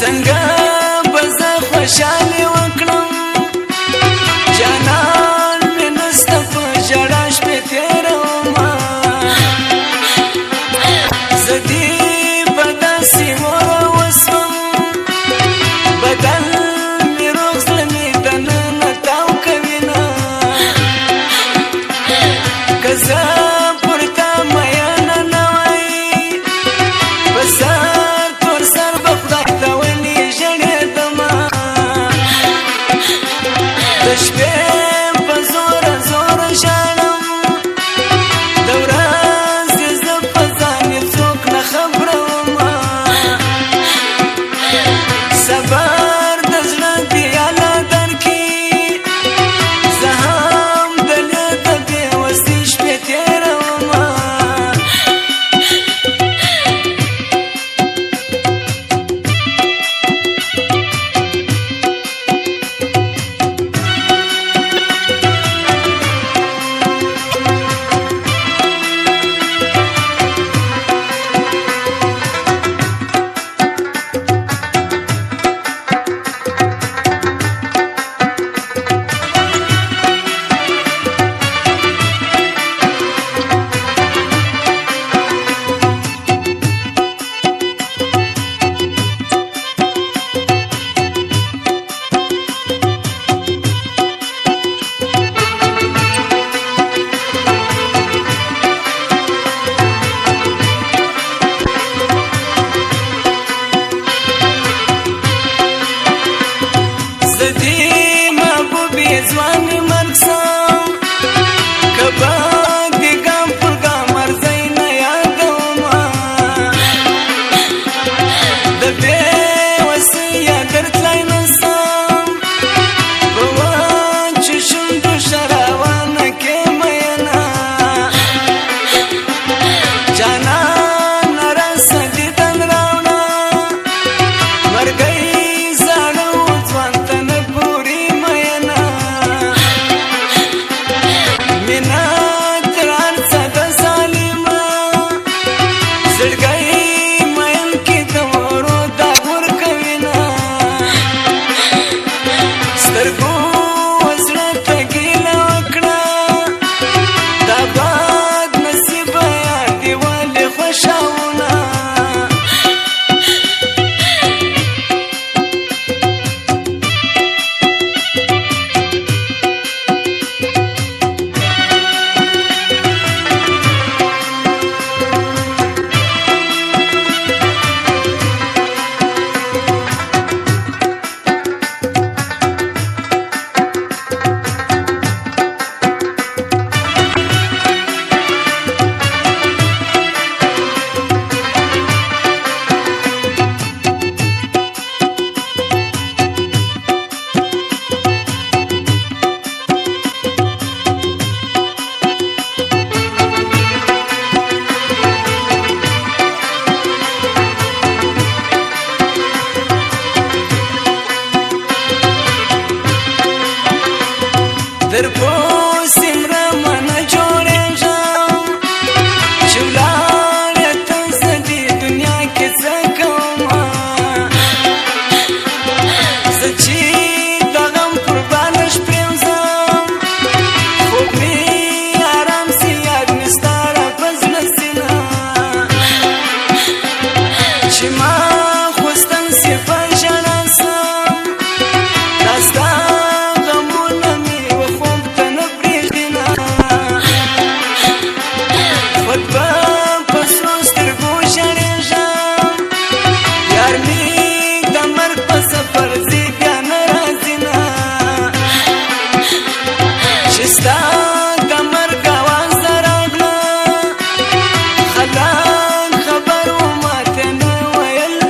څنګه به زه خوشحالي وکړم جانان مې نسته په ژړا شپې تېرومه زه دې په داسې وره وسوم بدن مې روغ زړه مې دننه تاو کوینه که زه پر تا میینه نه وای په سر تور سر به خدای ته ولې ژړېدمه د شپې په زوره زوره ژاړم د ورځې زه په ځان یې څوک نه خبرومه صبر د زړه دې الله درکړي زه هم دلې د بېوسۍ شپې تېرومه ځواني مرګ سم که به دې ګام پر ګام ارزی نه یادومه د بېوسۍ یاد درتلی نه سم په وچو شونډو ښه روانه کې میینه جانانه راسه دیدن راوړه مرګی زاړه و ځوان ته نه ګوري در پوسې مړه منه جوړېږم چې ولاړې ته زه دې دنیا کې څه کومه زه چې د غم قربانه شپې وځم خوب مې ارام سي یاد مې ستا راپه زړه سینه چې ما خوستن سي په ژړا سم دا ستا ستا د مرګ اواز راغله خلک خبر و ماته نه ویل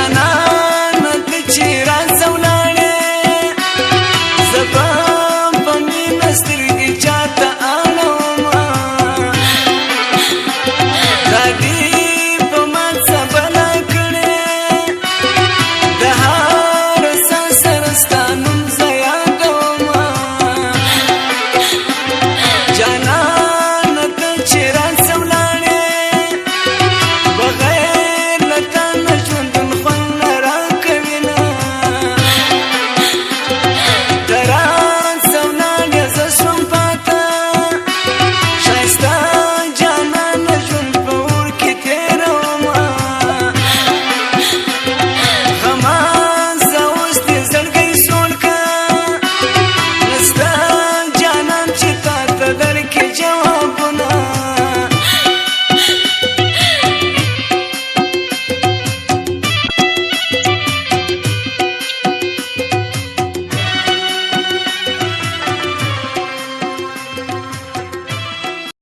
جانا